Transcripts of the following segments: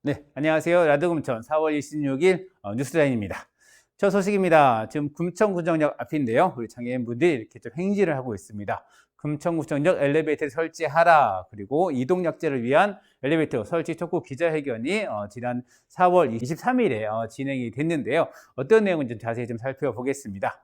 네, 안녕하세요. 라드금천 4월 26일 뉴스라인입니다. 첫 소식입니다. 지금 금천구청역 앞인데요. 우리 장애인분들이 이렇게 좀 행진을 하고 있습니다. 금천구청역 엘리베이터를 설치하라. 그리고 이동약제를 위한 엘리베이터 설치 촉구 기자회견이 지난 4월 23일에 진행이 됐는데요. 어떤 내용인지 자세히 좀 살펴보겠습니다.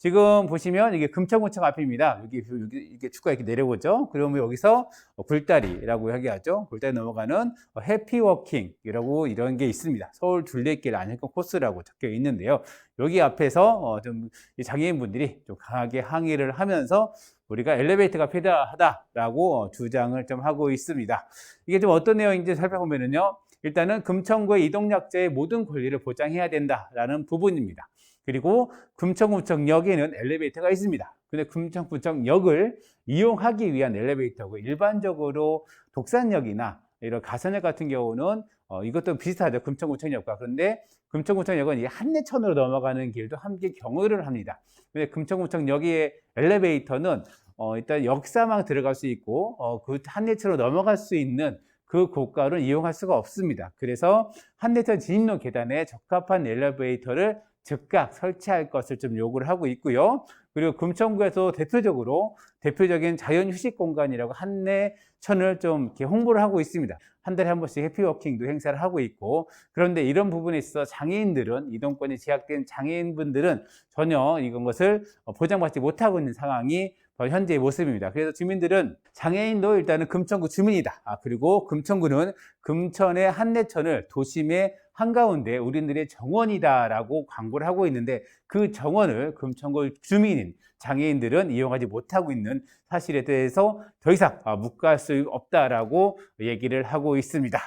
지금 보시면 이게 금천구청 앞입니다. 여기 이게 축구가 이렇게 내려오죠. 그러면 여기서 굴다리라고 하죠. 굴다리 넘어가는 해피워킹이라고 이런 게 있습니다. 서울 둘레길 안현권 코스라고 적혀 있는데요. 여기 앞에서 좀 장애인분들이 좀 강하게 항의를 하면서 우리가 엘리베이터가 필요하다라고 주장을 좀 하고 있습니다. 이게 좀 어떤 내용인지 살펴보면요. 일단은 금천구의 이동약자의 모든 권리를 보장해야 된다라는 부분입니다. 그리고 금천구청역에는 엘리베이터가 있습니다. 근데 금천구청역을 이용하기 위한 엘리베이터고 일반적으로 독산역이나 이런 가선역 같은 경우는 이것도 비슷하죠. 금천구청역과. 그런데 금천구청역은 이 한내천으로 넘어가는 길도 함께 경유를 합니다. 근데 금천구청역의 엘리베이터는 일단 역사망 들어갈 수 있고 그 한내천으로 넘어갈 수 있는 그 고가를 이용할 수가 없습니다. 그래서 한내천 진입로 계단에 적합한 엘리베이터를 즉각 설치할 것을 좀 요구를 하고 있고요. 그리고 금천구에서 대표적인 자연휴식 공간이라고 한내천을 좀 이렇게 홍보를 하고 있습니다. 한 달에 한 번씩 해피워킹도 행사를 하고 있고, 그런데 이런 부분에 있어서 장애인들은, 이동권이 제약된 장애인분들은 전혀 이런 것을 보장받지 못하고 있는 상황이 현재의 모습입니다. 그래서 주민들은 장애인도 일단은 금천구 주민이다. 그리고 금천구는 금천의 한내천을 도심의 한가운데 우리들의 정원이다라고 광고를 하고 있는데 그 정원을 금천구 주민인 장애인들은 이용하지 못하고 있는 사실에 대해서 더 이상 묵과할 수 없다라고 얘기를 하고 있습니다.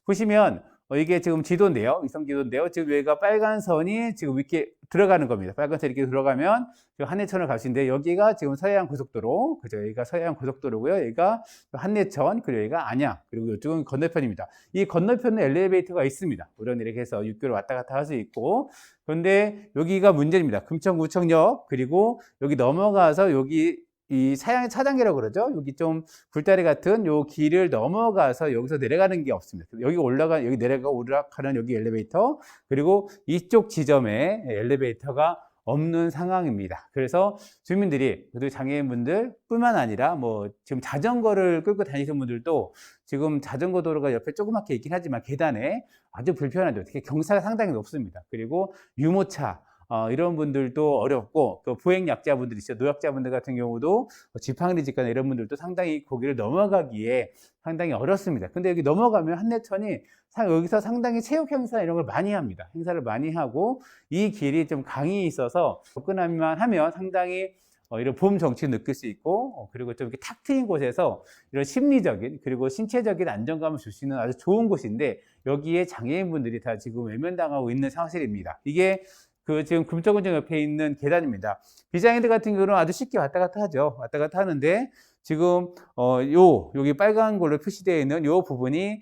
보시면 이게 지금 지도인데요. 위성 지도인데요. 지금 여기가 빨간 선이 지금 이렇게 들어가는 겁니다. 빨간 선이 이렇게 들어가면 한내천을 갈 수 있는데 여기가 지금 서해안 고속도로, 그죠? 여기가 서해안 고속도로고요. 여기가 한내천, 그리고 여기가 안양, 그리고 이쪽은 건너편입니다. 이 건너편에 엘리베이터가 있습니다. 우리는 이렇게 해서 육교를 왔다 갔다 할 수 있고, 그런데 여기가 문제입니다. 금천구청역, 그리고 여기 넘어가서 여기 이 차단계라고 그러죠. 여기 좀 굴다리 같은 요 길을 넘어가서 여기서 내려가는 게 없습니다. 여기 내려가 오르락하는 여기 엘리베이터, 그리고 이쪽 지점에 엘리베이터가 없는 상황입니다. 그래서 주민들이, 그리고 장애인분들 뿐만 아니라 뭐 지금 자전거를 끌고 다니시는 분들도 지금 자전거 도로가 옆에 조그맣게 있긴 하지만 계단에 아주 불편하죠. 특히 경사가 상당히 높습니다. 그리고 유모차, 이런 분들도 어렵고, 또 부행약자분들 있어요. 노약자분들 같은 경우도 지팡이를 짚거나 이런 분들도 상당히 거기를 넘어가기에 상당히 어렵습니다. 근데 여기 넘어가면 한내천이 여기서 상당히 체육 행사 이런 걸 많이 합니다. 행사를 많이 하고 이 길이 좀 강이 있어서 접근하면 하면 상당히 이런 봄 정취를 느낄 수 있고, 그리고 좀 이렇게 탁 트인 곳에서 이런 심리적인 그리고 신체적인 안정감을 줄 수 있는 아주 좋은 곳인데 여기에 장애인분들이 다 지금 외면당하고 있는 사실입니다. 이게 지금 금천구청 옆에 있는 계단입니다. 비장애인들 같은 경우는 아주 쉽게 왔다 갔다 하죠. 왔다 갔다 하는데 지금 여기 빨간 걸로 표시되어 있는 요 부분이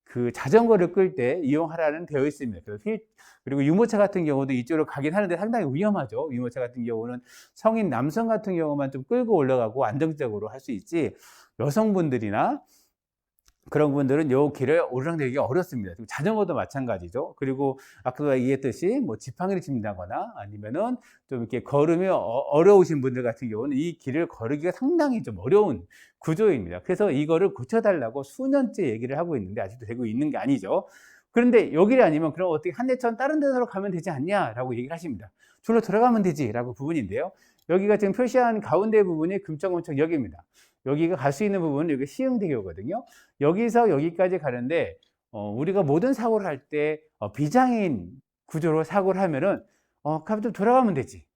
그 자전거를 끌 때 이용하라는 되어 있습니다. 그리고 유모차 같은 경우도 이쪽으로 가긴 하는데 상당히 위험하죠. 유모차 같은 경우는 성인 남성 같은 경우만 좀 끌고 올라가고 안정적으로 할 수 있지, 여성분들이나 그런 분들은 요 길을 오르락내리기가 어렵습니다. 자전거도 마찬가지죠. 그리고 아까 얘기했듯이 뭐 지팡이를 짚는다거나 아니면은 좀 이렇게 걸음이 어려우신 분들 같은 경우는 이 길을 걸으기가 상당히 좀 어려운 구조입니다. 그래서 이거를 고쳐달라고 수년째 얘기를 하고 있는데 아직도 되고 있는 게 아니죠. 그런데 여기를 아니면 그럼 어떻게 한내천 다른 데로 가면 되지 않냐라고 얘기를 하십니다. 줄로 들어가면 되지라고 부분인데요. 여기가 지금 표시한 가운데 부분이 금천구청역입니다. 여기가 갈 수 있는 부분은 여기 시흥대교거든요. 여기서 여기까지 가는데 우리가 모든 사고를 할 때 비장애인 구조로 사고를 하면은 그럼 좀 돌아가면 되지.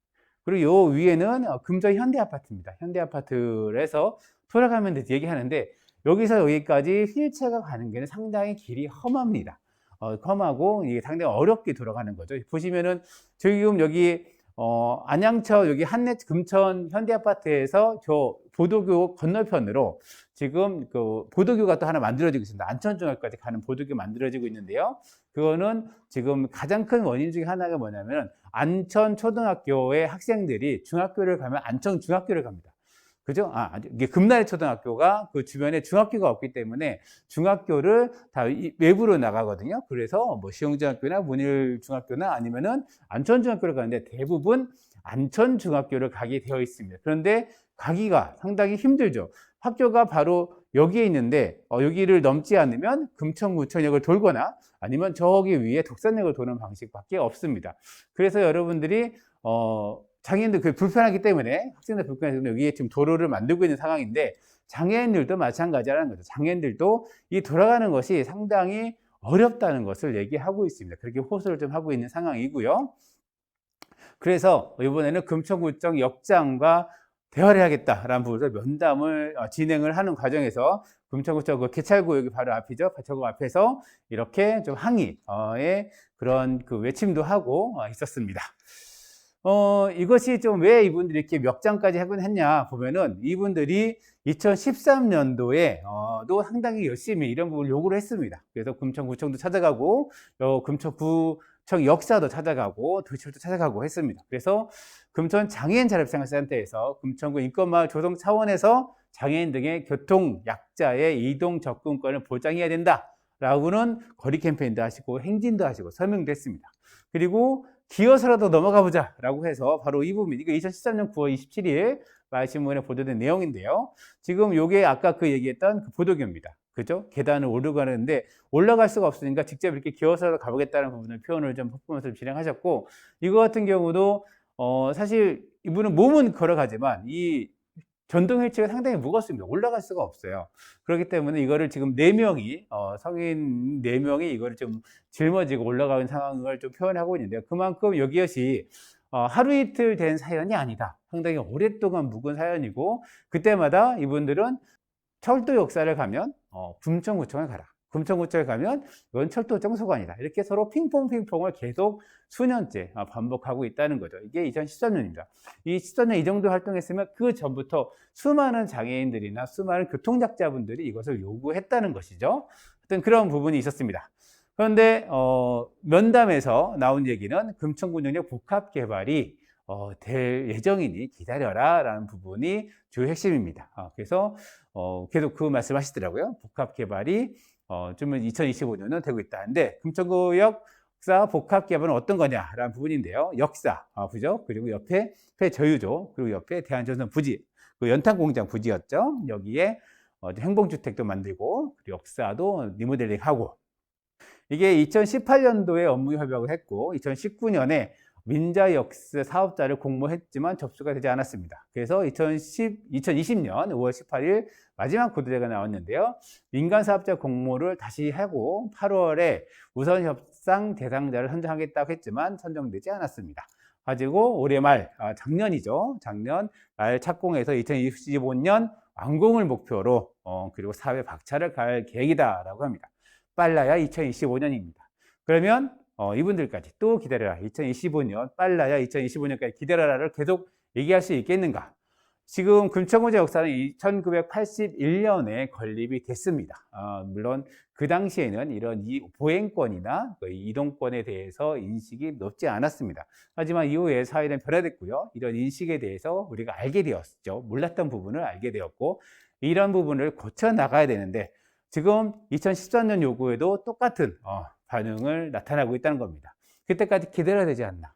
그리고 요 위에는 금정 현대아파트입니다. 현대아파트에서 돌아가면 되지 얘기하는데 여기서 여기까지 휠체어가 가는 게는 상당히 길이 험합니다. 험하고 이게 상당히 어렵게 돌아가는 거죠. 보시면은 지금 여기 안양천 여기 금천 현대아파트에서 저 보도교 건너편으로 지금 그 보도교가 또 하나 만들어지고 있습니다. 안천중학교까지 가는 보도교 만들어지고 있는데요. 그거는 지금 가장 큰 원인 중에 하나가 뭐냐면 안천초등학교의 학생들이 중학교를 가면 안천중학교를 갑니다. 그죠? 이게 금나래 초등학교가 그 주변에 중학교가 없기 때문에 중학교를 다 외부로 나가거든요. 그래서 뭐 시흥중학교나 문일중학교나 아니면은 안천중학교를 가는데 대부분 안천중학교를 가게 되어 있습니다. 그런데 가기가 상당히 힘들죠. 학교가 바로 여기에 있는데 여기를 넘지 않으면 금천구청역을 돌거나 아니면 저기 위에 독산역을 도는 방식밖에 없습니다. 그래서 여러분들이 장애인들 불편하기 때문에 학생들 불편해서 여기에 지금 도로를 만들고 있는 상황인데 장애인들도 마찬가지라는 거죠. 장애인들도 이 돌아가는 것이 상당히 어렵다는 것을 얘기하고 있습니다. 그렇게 호소를 좀 하고 있는 상황이고요. 그래서 이번에는 금천구청 역장과 대화를 해야겠다라는 부분에서 면담을 진행을 하는 과정에서 금천구청 그 개찰구 여기 바로 앞이죠. 개찰구 앞에서 이렇게 좀 항의의 그런 그 외침도 하고 있었습니다. 이것이 좀 왜 이분들이 이렇게 역장까지 하곤 했냐 보면은 이분들이 2013년도에 또 상당히 열심히 이런 부분을 요구를 했습니다. 그래서 금천구청도 찾아가고 금천구청 역사도 찾아가고 도시도 찾아가고 했습니다. 그래서 금천 장애인 자립생활센터에서 금천구 인권마을 조성 차원에서 장애인 등의 교통 약자의 이동 접근권을 보장해야 된다라고는 거리 캠페인도 하시고 행진도 하시고 설명도 했습니다. 그리고 기어서라도 넘어가 보자 라고 해서 바로 이 부분, 이거 2013년 9월 27일 마을신문에 보도된 내용인데요. 지금 요게 아까 그 얘기했던 그 보도교입니다. 그죠? 계단을 오르가는데 올라갈 수가 없으니까 직접 이렇게 기어서라도 가보겠다는 부분을 표현을 좀 퍼포먼스를 진행하셨고, 이거 같은 경우도 사실 이분은 몸은 걸어가지만 이 전동 휠체어가 상당히 무겁습니다. 올라갈 수가 없어요. 그렇기 때문에 이거를 지금 4명이, 성인 4명이 이거를 좀 짊어지고 올라가는 상황을 좀 표현하고 있는데요. 그만큼 여기엇이 하루 이틀 된 사연이 아니다. 상당히 오랫동안 묵은 사연이고, 그때마다 이분들은 철도 역사를 가면 금천구청에 가라. 금천구청에 가면 이건 철도 정서관이다. 이렇게 서로 핑퐁을 계속 수년째 반복하고 있다는 거죠. 이게 2013년입니다. 이 14년 이 정도 활동했으면 그 전부터 수많은 장애인들이나 수많은 교통약자분들이 이것을 요구했다는 것이죠. 어떤 그런 부분이 있었습니다. 그런데 면담에서 나온 얘기는 금천구청역 복합개발이 될 예정이니 기다려라 라는 부분이 주요 핵심입니다. 그래서 계속 그 말씀 하시더라고요. 복합개발이 좀 2025년은 되고 있다는데, 금천구역 역사 복합개발은 어떤 거냐라는 부분인데요. 역사, 그죠? 그리고 옆에 폐저유조, 그리고 옆에 대한전선 부지, 그 연탄공장 부지였죠. 여기에 행복주택도 만들고, 그리고 역사도 리모델링하고, 이게 2018년도에 업무 협약을 했고 2019년에 민자역사 사업자를 공모했지만 접수가 되지 않았습니다. 그래서 2020년 5월 18일 마지막 보도자가 나왔는데요. 민간 사업자 공모를 다시 하고 8월에 우선 협상 대상자를 선정하겠다고 했지만 선정되지 않았습니다. 가지고 올해 말, 작년이죠. 작년 말 착공해서 2025년 완공을 목표로 그리고 사회 박차를 가할 계획이다라고 합니다. 빨라야 2025년입니다. 그러면 이분들까지 또 기다려라. 2025년, 빨라야 2025년까지 기다려라를 계속 얘기할 수 있겠는가? 지금 금천구청 역사는 1981년에 건립이 됐습니다. 물론 그 당시에는 이런 보행권이나 이동권에 대해서 인식이 높지 않았습니다. 하지만 이후에 사회는 변화됐고요. 이런 인식에 대해서 우리가 알게 되었죠. 몰랐던 부분을 알게 되었고, 이런 부분을 고쳐 나가야 되는데 지금 2014년 요구에도 똑같은 반응을 나타나고 있다는 겁니다. 그때까지 기다려야 되지 않나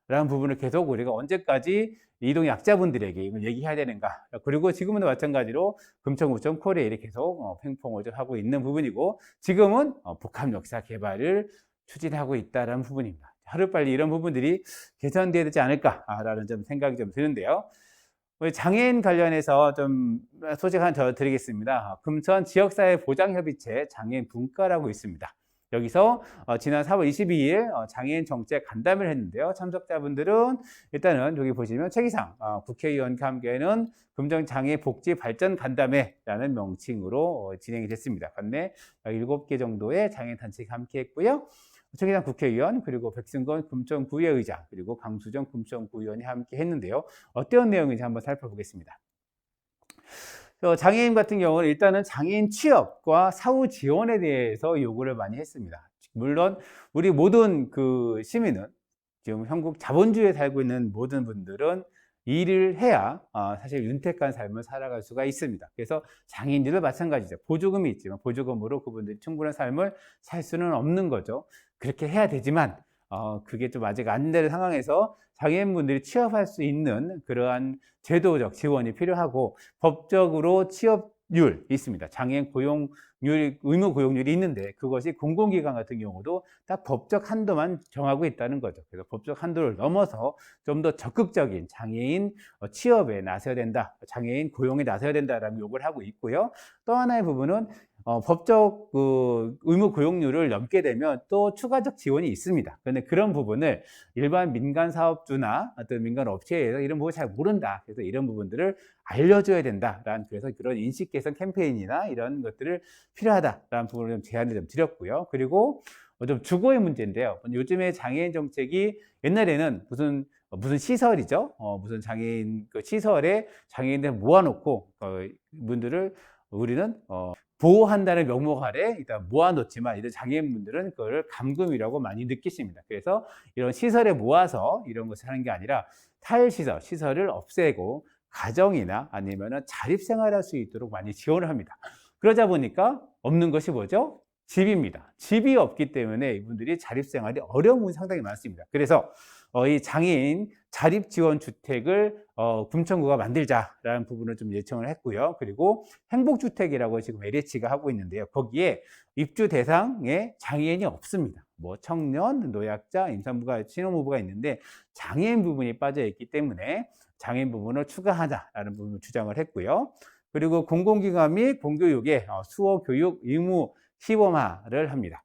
라는 부분을 계속 우리가 언제까지 이동 약자분들에게 이걸 얘기해야 되는가. 그리고 지금은 마찬가지로 금천구청 코레일이 계속 팽팽을 좀 하고 있는 부분이고, 지금은 복합 역사 개발을 추진하고 있다는 부분입니다. 하루빨리 이런 부분들이 개선되어야 되지 않을까라는 좀 생각이 좀 드는데요. 장애인 관련해서 좀 소식 하나 더 드리겠습니다. 금천 지역사회 보장협의체 장애인 분과라고 있습니다. 여기서 지난 4월 22일 장애인 정책 간담회를 했는데요. 참석자분들은 일단은 여기 보시면 책이상 국회의원과 함께하는 금정장애 복지 발전 간담회라는 명칭으로 진행이 됐습니다. 관내 7개 정도의 장애인 단체가 함께 했고요. 최기상 국회의원, 그리고 백승건 금천구의 의장, 그리고 강수정 금천구의원이 함께 했는데요. 어떤 내용인지 한번 살펴보겠습니다. 장애인 같은 경우는 일단은 장애인 취업과 사후 지원에 대해서 요구를 많이 했습니다. 물론 우리 모든 그 시민은, 지금 한국 자본주의에 살고 있는 모든 분들은 일을 해야 사실 윤택한 삶을 살아갈 수가 있습니다. 그래서 장애인들도 마찬가지죠. 보조금이 있지만 보조금으로 그분들이 충분한 삶을 살 수는 없는 거죠. 그렇게 해야 되지만 그게 좀 아직 안 되는 상황에서 장애인분들이 취업할 수 있는 그러한 제도적 지원이 필요하고 법적으로 취업률이 있습니다. 장애인 고용률, 의무 고용률이 있는데 그것이 공공기관 같은 경우도 딱 법적 한도만 정하고 있다는 거죠. 그래서 법적 한도를 넘어서 좀 더 적극적인 장애인 취업에 나서야 된다, 장애인 고용에 나서야 된다라는 요구를 하고 있고요. 또 하나의 부분은 법적 의무 고용률을 넘게 되면 또 추가적 지원이 있습니다. 그런데 그런 부분을 일반 민간 사업주나 어떤 민간 업체에서 이런 부분 잘 모른다. 그래서 이런 부분들을 알려줘야 된다라는, 그래서 그런 인식 개선 캠페인이나 이런 것들을 필요하다라는 부분을 좀 제안을 좀 드렸고요. 그리고 좀 주거의 문제인데요. 요즘에 장애인 정책이 옛날에는 무슨 시설이죠? 무슨 장애인 그 시설에 장애인들 모아놓고 분들을 우리는 보호한다는 명목 아래 일단 모아놓지만 이런 장애인분들은 그걸 감금이라고 많이 느끼십니다. 그래서 이런 시설에 모아서 이런 것을 하는 게 아니라 시설을 없애고 가정이나 아니면 자립생활할 수 있도록 많이 지원을 합니다. 그러다 보니까 없는 것이 뭐죠? 집입니다. 집이 없기 때문에 이분들이 자립생활이 어려운 분이 상당히 많습니다. 그래서 이 장애인 자립지원주택을 금천구가 만들자라는 부분을 좀 요청을 했고요. 그리고 행복주택이라고 지금 LH가 하고 있는데요. 거기에 입주 대상에 장애인이 없습니다. 뭐 청년, 노약자, 임산부가, 신혼부부가 있는데 장애인 부분이 빠져 있기 때문에 장애인 부분을 추가하자라는 부분을 주장을 했고요. 그리고 공공기관 및 공교육의 수어 교육 의무 시범화를 합니다.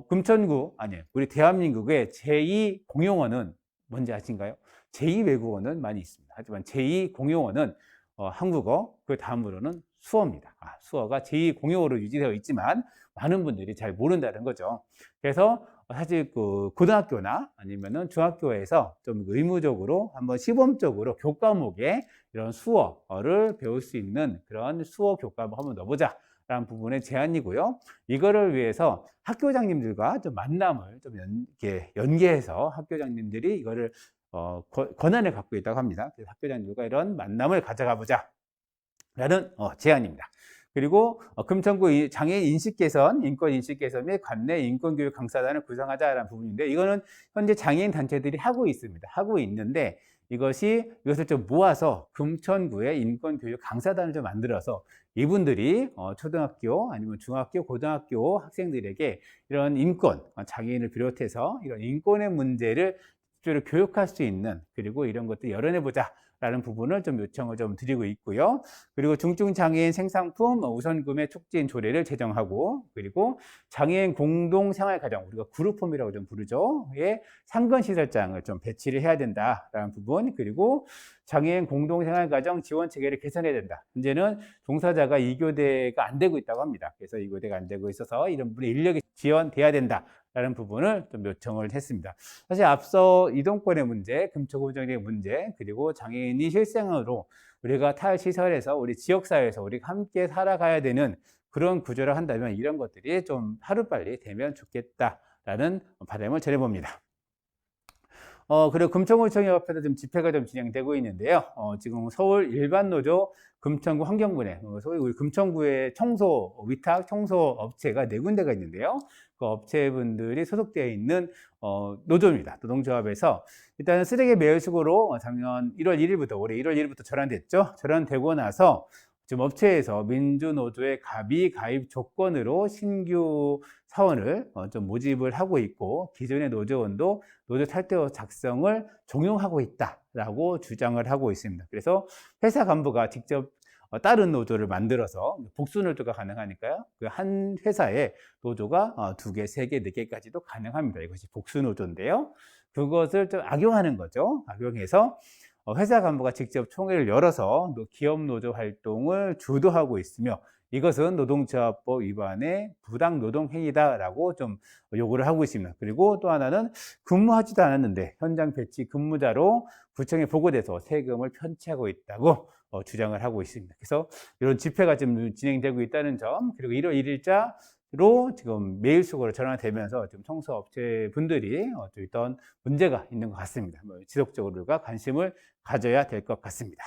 금천구, 아니에요. 우리 대한민국의 제2공용어는 뭔지 아신가요? 제2외국어는 많이 있습니다. 하지만 제2공용어는 한국어, 그 다음으로는 수어입니다. 수어가 제2공용어로 유지되어 있지만 많은 분들이 잘 모른다는 거죠. 그래서 사실 그 고등학교나 아니면은 중학교에서 좀 의무적으로 한번 시범적으로 교과목에 이런 수어를 배울 수 있는 그런 수어 교과목 한번 넣어보자 라는 부분의 제안이고요. 이거를 위해서 학교장님들과 좀 만남을 좀 연계해서 학교장님들이 이거를 권한을 갖고 있다고 합니다. 그래서 학교장님들과 이런 만남을 가져가 보자 라는 제안입니다. 그리고 금천구 장애인 인식 개선, 인권 인식 개선 및 관내 인권 교육 강사단을 구성하자라는 부분인데, 이거는 현재 장애인 단체들이 하고 있습니다. 하고 있는데 이것을 좀 모아서 금천구의 인권 교육 강사단을 좀 만들어서 이분들이 초등학교 아니면 중학교, 고등학교 학생들에게 이런 인권, 장애인을 비롯해서 이런 인권의 문제를 실제로 교육할 수 있는, 그리고 이런 것들 열어내보자 라는 부분을 좀 요청을 좀 드리고 있고요. 그리고 중증장애인 생상품 우선 구매 촉진 조례를 제정하고, 그리고 장애인 공동생활가정, 우리가 그룹홈이라고 좀 부르죠. 예, 상근시설장을 좀 배치를 해야 된다라는 부분, 그리고 장애인 공동생활가정 지원 체계를 개선해야 된다. 현재는 종사자가 2교대가 안 되고 있다고 합니다. 그래서 2교대가 안 되고 있어서 이런 분의 인력이 지원돼야 된다 라는 부분을 좀 요청을 했습니다. 사실 앞서 이동권의 문제, 금천구정의 문제, 그리고 장애인이 실생활로 우리가 탈시설에서 우리 지역사회에서 우리가 함께 살아가야 되는 그런 구조를 한다면 이런 것들이 좀 하루빨리 되면 좋겠다라는 바람을 전해봅니다. 그리고 금천구청의 옆에서 지금 집회가 좀 진행되고 있는데요. 지금 서울 일반노조 금천구 환경부내, 소위 우리 금천구의 위탁 청소 업체가 4군데가 있는데요. 그 업체분들이 소속되어 있는 노조입니다. 노동조합에서 일단은 쓰레기 매일수거로 작년 1월 1일부터, 올해 1월 1일부터 전환됐죠. 전환되고 나서 지금 업체에서 민주노조의 가입 조건으로 신규 사원을 좀 모집을 하고 있고, 기존의 노조원도 노조 탈퇴 작성을 종용하고 있다라고 주장을 하고 있습니다. 그래서 회사 간부가 직접 다른 노조를 만들어서 복수노조가 가능하니까요. 그 한 회사에 노조가 2개, 3개, 4개까지도 가능합니다. 이것이 복수노조인데요. 그것을 좀 악용하는 거죠. 악용해서 회사 간부가 직접 총회를 열어서 기업 노조 활동을 주도하고 있으며, 이것은 노동조합법 위반의 부당 노동 행위다라고 좀 요구를 하고 있습니다. 그리고 또 하나는 근무하지도 않았는데 현장 배치 근무자로 구청에 보고돼서 세금을 편취하고 있다고 주장을 하고 있습니다. 그래서 이런 집회가 지금 진행되고 있다는 점, 그리고 1월 1일자 지금 매일 수거로 전환되면서 지금 청소업체 분들이 좀 있던 문제가 있는 것 같습니다. 지속적으로 관심을 가져야 될 것 같습니다.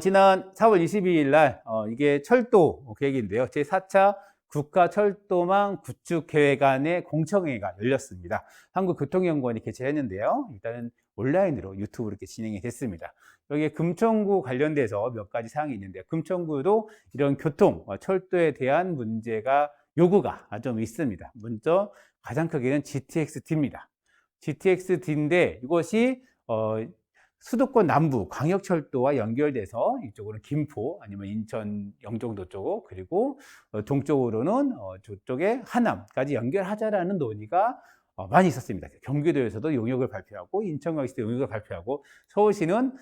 지난 4월 22일 날 이게 철도 계획인데요. 제4차 국가철도망 구축계획안의 공청회가 열렸습니다. 한국교통연구원이 개최했는데요. 일단은 온라인으로 유튜브로 이렇게 진행이 됐습니다. 여기에 금천구 관련돼서 몇 가지 사항이 있는데요. 금천구도 이런 교통, 철도에 대한 문제가 요구가 좀 있습니다. 먼저 가장 크게는 GTX-D입니다. GTX-D인데 이것이 수도권 남부 광역철도와 연결돼서 이쪽으로는 김포 아니면 인천 영종도 쪽 그리고 동쪽으로는 저쪽에 하남까지 연결하자라는 논의가 많이 있었습니다. 경기도에서도 용역을 발표하고 인천광역시도 용역을 발표하고 서울시는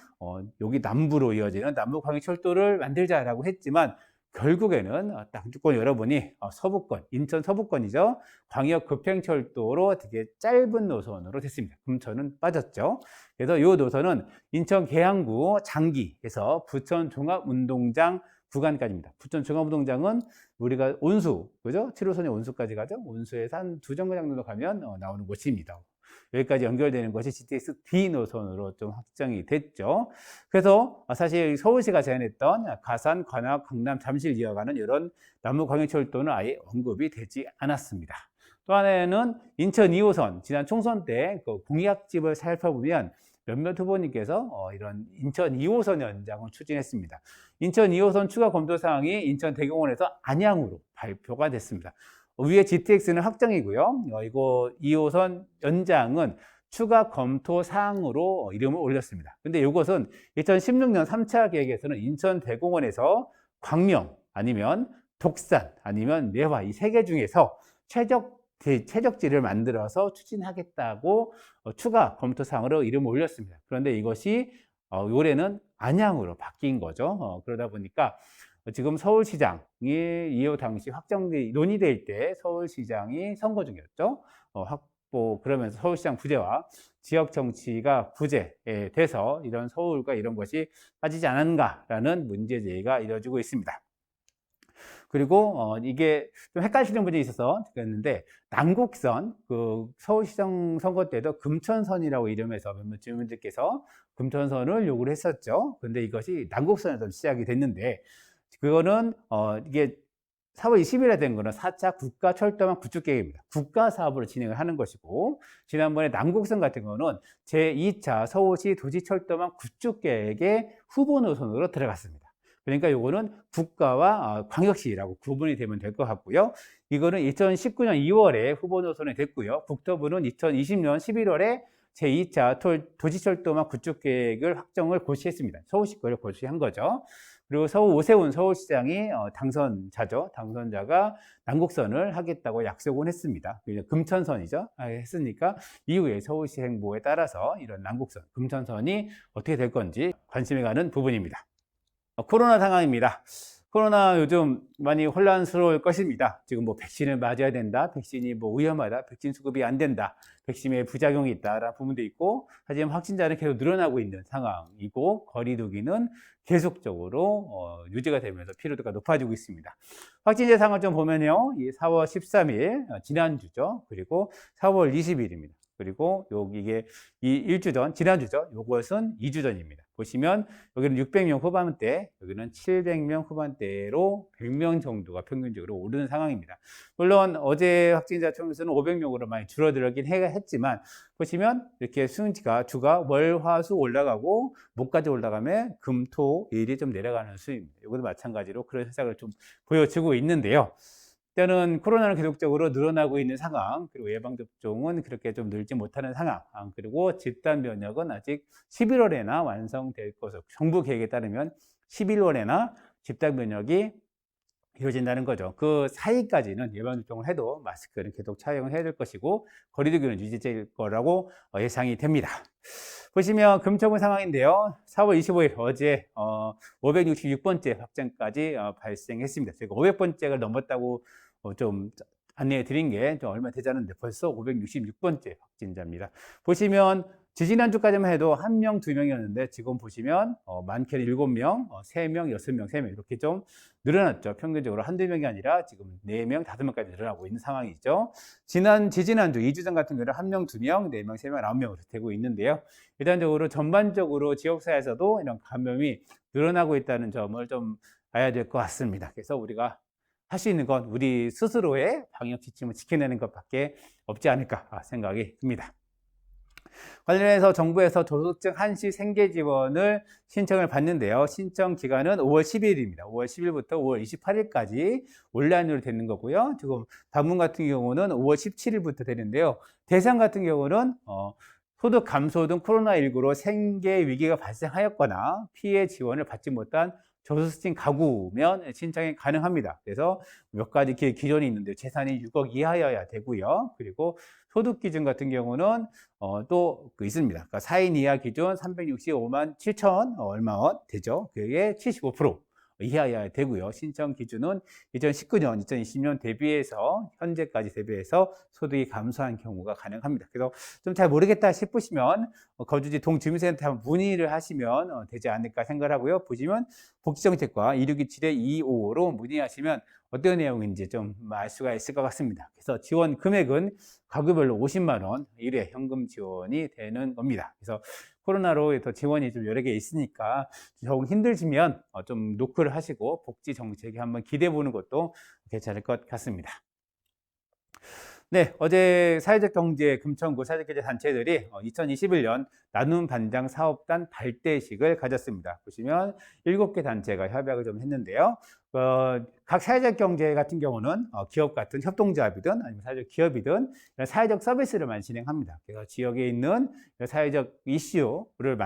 여기 남부로 이어지는 남부광역철도를 만들자라고 했지만 결국에는 당주권 여러분이 서부권, 인천 서부권이죠. 광역급행철도로 되게 짧은 노선으로 됐습니다. 금천은 빠졌죠. 그래서 이 노선은 인천 계양구 장기에서 부천 종합운동장 구간까지입니다. 부천 종합운동장은 우리가 온수, 그죠? 7호선이 온수까지 가죠. 온수에서 한 2정거장 정도 가면 나오는 곳입니다. 여기까지 연결되는 것이 GTX-D 노선으로 좀 확정이 됐죠. 그래서 사실 서울시가 제안했던 가산, 관악, 강남, 잠실 이어가는 이런 남부광역철도는 아예 언급이 되지 않았습니다. 또 하나는 인천 2호선, 지난 총선 때 그 공약집을 살펴보면 몇몇 후보님께서 이런 인천 2호선 연장을 추진했습니다. 인천 2호선 추가 검토 사항이 인천 대공원에서 안양으로 발표가 됐습니다. 위에 GTX는 확정이고요. 이거 2호선 연장은 추가 검토 사항으로 이름을 올렸습니다. 근데 이것은 2016년 3차 계획에서는 인천 대공원에서 광명 아니면 독산 아니면 매화 이 세 개 중에서 최적지를 만들어서 추진하겠다고 추가 검토 사항으로 이름을 올렸습니다. 그런데 이것이 올해는 안양으로 바뀐 거죠. 그러다 보니까 지금 서울시장이 이후 당시 논의될 때 서울시장이 선거 중이었죠. 그러면서 서울시장 부재와 지역 정치가 부재돼서 이런 서울과 이런 것이 빠지지 않았는가라는 문제 제기가 이뤄지고 있습니다. 그리고 이게 좀 헷갈리는 분이 있어서 그랬는데 남곡선 그 서울시장 선거 때도 금천선이라고 이름해서 몇몇 주민들께서 금천선을 요구를 했었죠. 근데 이것이 남곡선에서 시작이 됐는데 그거는 이게 4월 20일에 된 거는 4차 국가철도망 구축계획입니다. 국가사업으로 진행을 하는 것이고 지난번에 남곡선 같은 거는 제2차 서울시 도시철도망 구축계획의 후보 노선으로 들어갔습니다. 그러니까 이거는 국가와 광역시라고 구분이 되면 될 것 같고요. 이거는 2019년 2월에 후보 노선이 됐고요. 국토부는 2020년 11월에 제2차 도시철도망 구축계획을 확정을 고시했습니다. 서울시 거를 고시한 거죠. 그리고 오세훈 서울시장이 당선자죠. 당선자가 남곡선을 하겠다고 약속은 했습니다. 금천선이죠. 했으니까 이후에 서울시 행보에 따라서 이런 남곡선, 금천선이 어떻게 될 건지 관심이 가는 부분입니다. 코로나 상황입니다. 코로나 요즘 많이 혼란스러울 것입니다. 지금 백신을 맞아야 된다, 백신이 위험하다, 백신 수급이 안 된다, 백신에 부작용이 있다라는 부분도 있고, 하지만 확진자는 계속 늘어나고 있는 상황이고, 거리두기는 계속적으로 유지가 되면서 필요도가 높아지고 있습니다. 확진자 상을 좀 보면요, 4월 13일 지난주죠. 그리고 4월 20일입니다. 그리고 이게 일주 전, 지난주죠. 이것은 2주 전입니다. 보시면 여기는 600명 후반대, 여기는 700명 후반대로 100명 정도가 평균적으로 오르는 상황입니다. 물론 어제 확진자 총수는 500명으로 많이 줄어들긴 했지만 보시면 이렇게 주가 월, 화, 수 올라가고 목까지 올라가면 금, 토, 일이 좀 내려가는 수입니다. 이것도 마찬가지로 그런 현상을 좀 보여주고 있는데요. 일단은 코로나는 계속적으로 늘어나고 있는 상황, 그리고 예방접종은 그렇게 좀 늘지 못하는 상황, 그리고 집단 면역은 아직 11월에나 완성될 것으로, 정부 계획에 따르면 11월에나 집단 면역이 이루어진다는 거죠. 그 사이까지는 예방접종을 해도 마스크는 계속 착용을 해야 될 것이고, 거리두기는 유지될 거라고 예상이 됩니다. 보시면 금천구 상황인데요. 4월 25일 어제 566번째 확진까지 발생했습니다. 저희가 500번째를 넘었다고 좀 안내해 드린 게 좀 얼마 되지 않았는데 벌써 566번째 확진자입니다. 보시면 지지난주까지만 해도 1명, 2명이었는데 지금 보시면 많게는 7명, 3명, 6명, 3명 이렇게 좀 늘어났죠. 평균적으로 한두 명이 아니라 지금 4명, 5명까지 늘어나고 있는 상황이죠. 지지난주 2주 전 같은 경우는 1명, 2명, 4명, 3명, 9명으로 되고 있는데요. 일단적으로 전반적으로 지역사회에서도 이런 감염이 늘어나고 있다는 점을 좀 봐야 될 것 같습니다. 그래서 우리가 할 수 있는 건 우리 스스로의 방역 지침을 지켜내는 것밖에 없지 않을까 생각이 듭니다. 관련해서 정부에서 저소득층 한시 생계 지원을 신청을 받는데요. 신청 기간은 5월 10일입니다. 5월 10일부터 5월 28일까지 온라인으로 되는 거고요. 지금 단문 같은 경우는 5월 17일부터 되는데요. 대상 같은 경우는 소득 감소 등 코로나19로 생계 위기가 발생하였거나 피해 지원을 받지 못한 저소득층 가구면 신청이 가능합니다. 그래서 몇 가지 기준이 있는데 재산이 6억 이하여야 되고요. 그리고 소득 기준 같은 경우는 또 있습니다. 그러니까 4인 이하 기준 365만 7천 얼마 원 되죠. 그게 75% 이하여야 되고요. 신청 기준은 2019년, 2020년 대비해서 현재까지 대비해서 소득이 감소한 경우가 가능합니다. 그래서 좀 잘 모르겠다 싶으시면 거주지 동주민센터에 한번 문의를 하시면 되지 않을까 생각을 하고요. 보시면 복지정책과 2627-255로 문의하시면 어떤 내용인지 좀 알 수가 있을 것 같습니다. 그래서 지원 금액은 가구별로 50만 원 1회 현금 지원이 되는 겁니다. 그래서 코로나로 더 지원이 좀 여러 개 있으니까 조금 힘들시면 좀 노크를 하시고 복지 정책에 한번 기대해 보는 것도 괜찮을 것 같습니다. 네, 어제 사회적 경제 금천구 사회적 경제 단체들이 2021년 나눔 반장 사업단 발대식을 가졌습니다. 보시면 7개 단체가 협약을 좀 했는데요. 각 사회적 경제 같은 경우는 기업 같은 협동조합이든 아니면 사회적 기업이든 이런 사회적 서비스를 많이 진행합니다. 그래서 지역에 있는 사회적 이슈를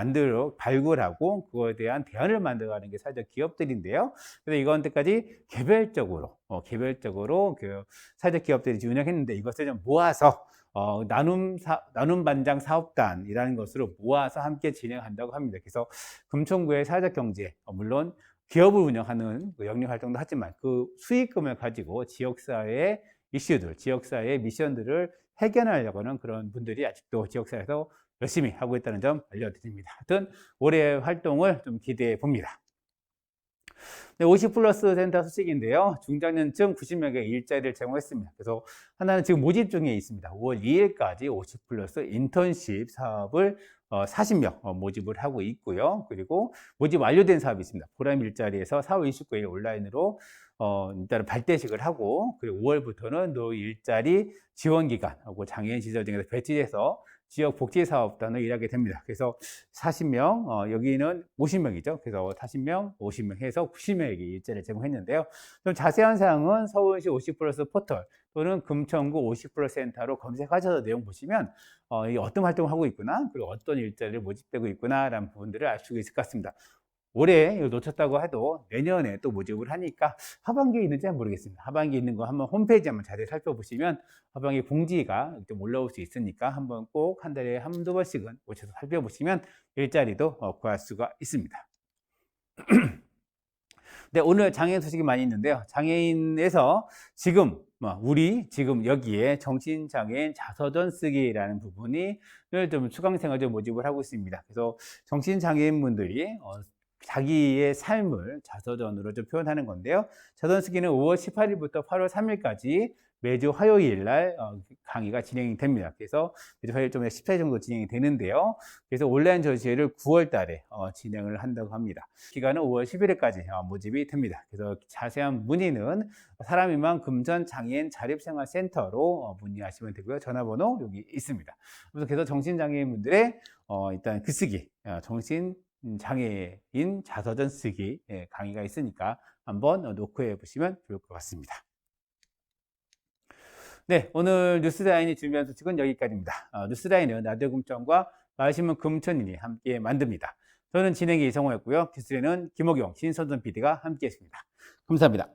발굴하고 그거에 대한 대안을 만들어가는 게 사회적 기업들인데요. 그래서 이건때까지 개별적으로 그 사회적 기업들이 운영했는데 이것을 좀 모아서 나눔 반장 사업단이라는 것으로 모아서 함께 진행한다고 합니다. 그래서 금천구의 사회적 경제, 물론 기업을 운영하는 영리 활동도 하지만 그 수익금을 가지고 지역사회의 이슈들, 지역사회의 미션들을 해결하려고 하는 그런 분들이 아직도 지역사회에서 열심히 하고 있다는 점 알려드립니다. 하여튼 올해 활동을 좀 기대해 봅니다. 네, 50플러스 센터 소식인데요. 중장년층 90명에게 일자리를 제공했습니다. 그래서 하나는 지금 모집 중에 있습니다. 5월 2일까지 50플러스 인턴십 사업을 40명 모집을 하고 있고요. 그리고 모집 완료된 사업이 있습니다. 보람 일자리에서 4월 29일 온라인으로 일단은 발대식을 하고 그리고 5월부터는 노 일자리 지원기관하고 장애인 시설 등에서 배치해서 지역 복지사업단을 일하게 됩니다. 그래서 40명, 여기는 50명이죠. 그래서 40명, 50명 해서 90명에게 일자리를 제공했는데요. 좀 자세한 사항은 서울시 50플러스 포털 또는 금천구 50플러스 센터로 검색하셔서 내용 보시면 어떤 활동을 하고 있구나, 그리고 어떤 일자리를 모집되고 있구나라는 부분들을 알 수 있을 것 같습니다. 올해 놓쳤다고 해도 내년에 또 모집을 하니까 하반기에 있는지 모르겠습니다. 하반기에 있는 거 한번 홈페이지 한번 자세히 살펴보시면 하반기 공지가 좀 올라올 수 있으니까 한번 꼭 한 달에 한두 번씩은 오셔서 살펴보시면 일자리도 구할 수가 있습니다. 네, 오늘 장애인 소식이 많이 있는데요. 장애인에서 지금 지금 여기에 정신장애인 자서전 쓰기라는 부분이 좀 수강생을 모집을 하고 있습니다. 그래서 정신장애인분들이 자기의 삶을 자서전으로 좀 표현하는 건데요. 자서전 쓰기는 5월 18일부터 8월 3일까지 매주 화요일 날 강의가 진행이 됩니다. 그래서 매주 화요일 좀 10회 정도 진행이 되는데요. 그래서 온라인 전시회를 9월 달에 진행을 한다고 합니다. 기간은 5월 11일까지 모집이 됩니다. 그래서 자세한 문의는 사람이만 금전 장애인 자립생활센터로 문의하시면 되고요. 전화번호 여기 있습니다. 그래서 정신장애인분들의 일단 글쓰기, 정신장애인 자서전 쓰기 강의가 있으니까 한번 노크해 보시면 좋을 것 같습니다. 네, 오늘 뉴스라인이 준비한 소식은 여기까지입니다. 뉴스라인은 라디오 금천과 마을신문 금천인이 함께 만듭니다. 저는 진행의 이성호였고요. 기술에는 김옥용, 신선전 PD가 함께했습니다. 감사합니다.